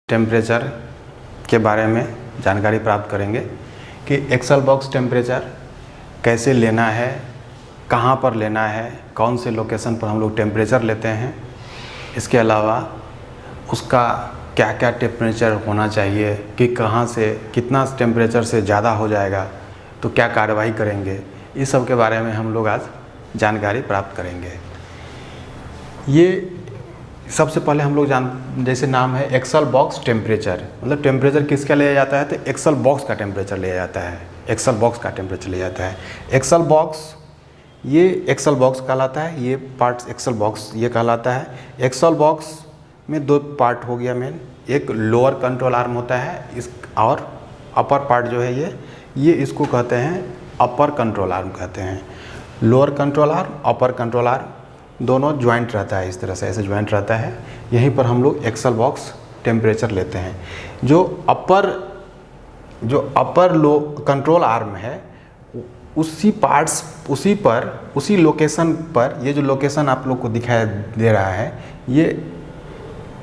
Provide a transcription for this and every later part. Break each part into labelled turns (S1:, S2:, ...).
S1: Temperature के बारे में जानकारी प्राप्त करेंगे कि एक्सेल बॉक्स टेम्परेचर कैसे लेना है, कहाँ पर लेना है, कौन से लोकेशन पर हम लोग टेम्परेचर लेते हैं। इसके अलावा उसका क्या क्या टेम्परेचर होना चाहिए कि कहाँ से कितना टेम्परेचर से ज़्यादा हो जाएगा तो क्या कार्रवाई करेंगे, इस सब के बारे में हम लोग आज जानकारी प्राप्त करेंगे। ये सबसे पहले हम लोग जैसे नाम है एक्सेल बॉक्स टेम्परेचर, मतलब टेम्परेचर किसका लिया जाता है तो एक्सेल बॉक्स का टेम्परेचर लिया जाता है। एक्सेल बॉक्स का टेम्परेचर लिया जाता है। एक्सेल बॉक्स, ये एक्सेल बॉक्स कहलाता है, ये पार्ट एक्सेल बॉक्स ये कहलाता है। एक्सेल बॉक्स में दो पार्ट हो गया मेन, एक लोअर कंट्रोल आर्म होता है इस और अपर पार्ट जो है ये इसको कहते हैं अपर कंट्रोल आर्म कहते हैं। Lower control arm, upper control arm दोनों ज्वाइंट रहता है, इस तरह से ऐसे ज्वाइंट रहता है। यहीं पर हम लोग एक्सेल बॉक्स टेम्परेचर लेते हैं। जो अपर लो कंट्रोल आर्म है उसी पार्ट्स उसी लोकेशन पर, ये जो लोकेशन आप लोग को दिखाई दे रहा है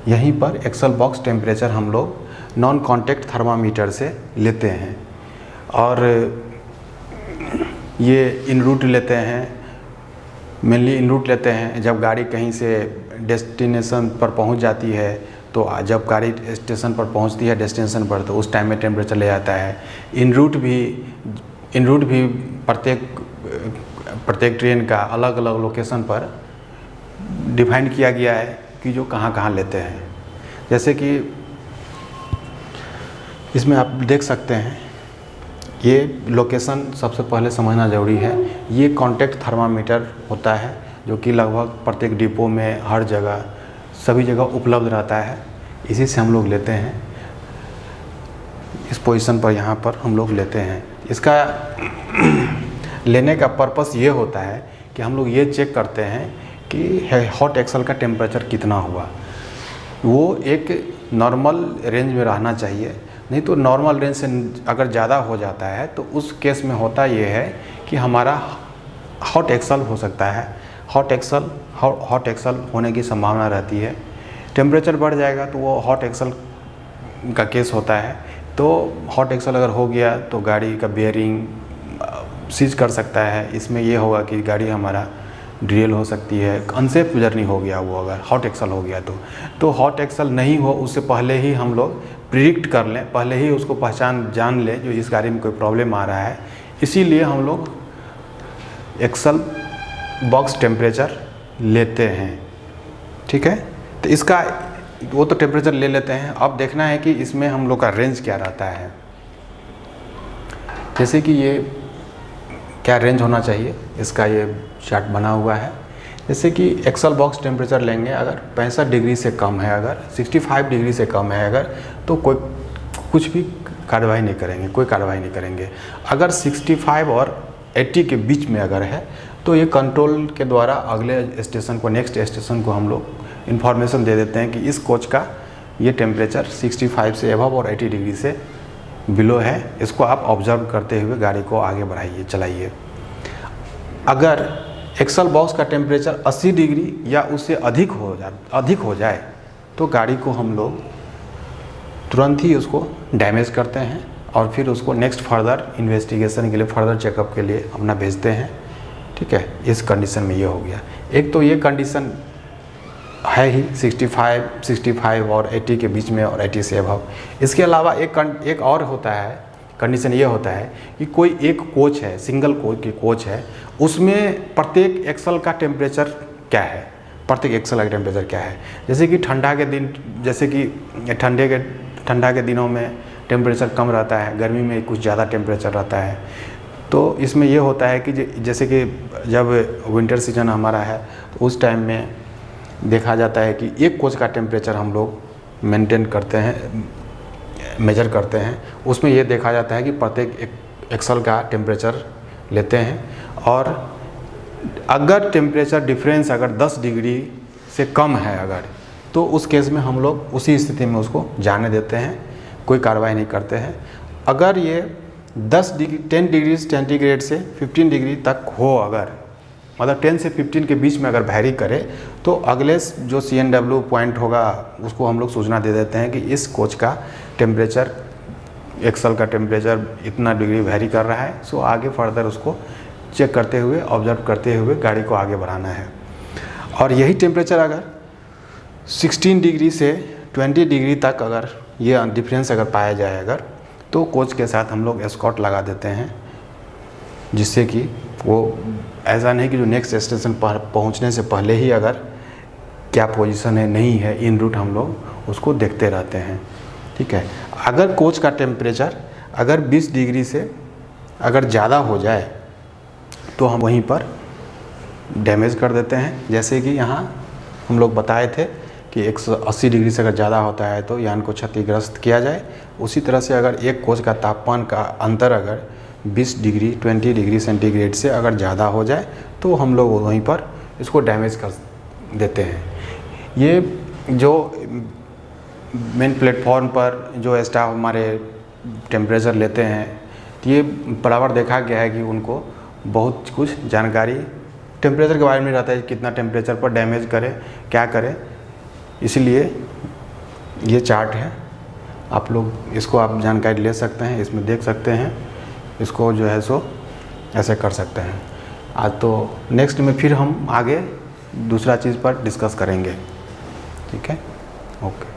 S1: यहीं पर एक्सेल बॉक्स टेम्परेचर हम लोग नॉन कांटेक्ट थर्मामीटर से लेते हैं। और ये इन रूट लेते हैं, मेनली इन रूट लेते हैं जब गाड़ी कहीं से डेस्टिनेशन पर पहुंच जाती है, तो जब गाड़ी स्टेशन पर पहुंचती है डेस्टिनेशन पर तो उस टाइम में टेम्परेचर ले जाता है। इन रूट भी प्रत्येक ट्रेन का अलग अलग लोकेशन पर डिफाइन किया गया है कि जो कहाँ कहाँ लेते हैं। जैसे कि इसमें आप देख सकते हैं, ये लोकेशन सबसे पहले समझना ज़रूरी है। ये कांटेक्ट थर्मामीटर होता है जो कि लगभग प्रत्येक डिपो में हर जगह सभी जगह उपलब्ध रहता है। इसी से हम लोग लेते हैं, इस पोजीशन पर यहाँ पर हम लोग लेते हैं। इसका लेने का पर्पस ये होता है कि हम लोग ये चेक करते हैं कि हॉट एक्सेल का टेम्परेचर कितना हुआ। वो एक नॉर्मल रेंज में रहना चाहिए, नहीं तो नॉर्मल रेंज से अगर ज़्यादा हो जाता है तो उस केस में होता ये है कि हमारा हॉट एक्सेल हो सकता है। हॉट एक्सेल होने की संभावना रहती है। टेम्परेचर बढ़ जाएगा तो वो हॉट एक्सेल का केस होता है। तो हॉट एक्सेल अगर हो गया तो गाड़ी का बेयरिंग सीज कर सकता है। इसमें ये होगा कि गाड़ी हमारा ड्रिल हो सकती है, अनसेफ जर्नी हो गया वो अगर हॉट एक्सेल हो गया तो हॉट एक्सेल नहीं हो उससे पहले ही हम लोग प्रिडिक्ट कर लें, पहले ही उसको जान लें जो इस गाड़ी में कोई प्रॉब्लम आ रहा है। इसीलिए हम लोग एक्सेल बॉक्स टेम्परेचर लेते हैं। ठीक है, तो इसका वो तो टेम्परेचर ले लेते हैं। अब देखना है कि इसमें हम लोग का रेंज क्या रहता है। जैसे कि ये क्या रेंज होना चाहिए, इसका ये चार्ट बना हुआ है। जैसे कि एक्सेल बॉक्स टेम्परेचर लेंगे, अगर 65 डिग्री से कम है, अगर 65 डिग्री से कम है अगर, तो कुछ भी कार्रवाई नहीं करेंगे, कोई कार्रवाई नहीं करेंगे। अगर 65 और 80 के बीच में अगर है तो ये कंट्रोल के द्वारा अगले स्टेशन को, नेक्स्ट स्टेशन को हम लोग इन्फॉर्मेशन दे देते हैं कि इस कोच का ये टेम्परेचर 65 से अबव और 80 डिग्री से बिलो है। इसको आप ऑब्जर्व करते हुए गाड़ी को आगे बढ़ाइए, चलाइए। अगर एक्सेल बॉक्स का टेम्परेचर 80 डिग्री या उससे अधिक हो जाए तो गाड़ी को हम लोग तुरंत ही उसको डैमेज करते हैं और फिर उसको नेक्स्ट फर्दर इन्वेस्टिगेशन के लिए, फर्दर चेकअप के लिए अपना भेजते हैं। ठीक है, इस कंडीशन में ये हो गया। एक तो ये कंडीशन है ही 65 और 80 के बीच में और 80 से अबव। इसके अलावा एक और होता है, कंडीशन ये होता है कि कोई एक कोच है, सिंगल कोच है, उसमें प्रत्येक एक्सेल का टेम्परेचर क्या है, जैसे कि ठंडा के दिन, जैसे कि ठंडा के दिनों में टेम्परेचर कम रहता है, गर्मी में कुछ ज़्यादा टेम्परेचर रहता है। तो इसमें ये होता है कि जैसे कि जब विंटर सीजन हमारा है तो उस टाइम में देखा जाता है कि एक कोच का टेम्परेचर हम लोग मेंटेन करते हैं, मेजर करते हैं। उसमें ये देखा जाता है कि प्रत्येक एक्सेल का टेम्परेचर लेते हैं और अगर टेम्परेचर डिफरेंस अगर 10 डिग्री से कम है अगर, तो उस केस में हम लोग उसी स्थिति में उसको जाने देते हैं, कोई कार्रवाई नहीं करते हैं। अगर ये 10 डिग्री 10 डिग्री सेंटीग्रेड से 15 डिग्री तक हो अगर, मतलब 10 से 15 के बीच में अगर वैरी करे तो अगले जो CNW पॉइंट होगा उसको हम लोग सूचना दे देते हैं कि इस कोच का टेम्परेचर, एक्सल का टेम्परेचर इतना डिग्री वैरी कर रहा है। सो आगे फर्दर उसको चेक करते हुए, ऑब्जर्व करते हुए गाड़ी को आगे बढ़ाना है। और यही टेम्परेचर अगर 16 डिग्री से 20 डिग्री तक अगर ये डिफरेंस अगर पाया जाए अगर, तो कोच के साथ हम लोग एस्कॉर्ट लगा देते हैं, जिससे कि वो ऐसा नहीं कि जो नेक्स्ट स्टेशन पर पहुंचने से पहले ही अगर क्या पोजीशन है नहीं है इन रूट हम लोग उसको देखते रहते हैं। ठीक है, अगर कोच का टेम्परेचर अगर 20 डिग्री से अगर ज़्यादा हो जाए तो हम वहीं पर डैमेज कर देते हैं। जैसे कि यहाँ हम लोग बताए थे कि 180 डिग्री से अगर ज़्यादा होता है तो यान को क्षतिग्रस्त किया जाए। उसी तरह से अगर एक कोच का तापमान का अंतर अगर 20 डिग्री 20 डिग्री सेंटीग्रेड से अगर ज़्यादा हो जाए तो हम लोग वहीं पर इसको डैमेज कर देते हैं। ये जो मेन प्लेटफॉर्म पर जो स्टाफ हमारे टेम्परेचर लेते हैं, तो ये बराबर देखा गया है कि उनको बहुत कुछ जानकारी टेम्परेचर के बारे में रहता है, कितना टेम्परेचर पर डैमेज करे, क्या करे। इसलिए ये चार्ट है, आप लोग इसको आप जानकारी ले सकते हैं, इसमें देख सकते हैं, इसको जो है सो ऐसे कर सकते हैं। आज तो नेक्स्ट में फिर हम आगे दूसरा चीज़ पर डिस्कस करेंगे। ठीक है, ओके।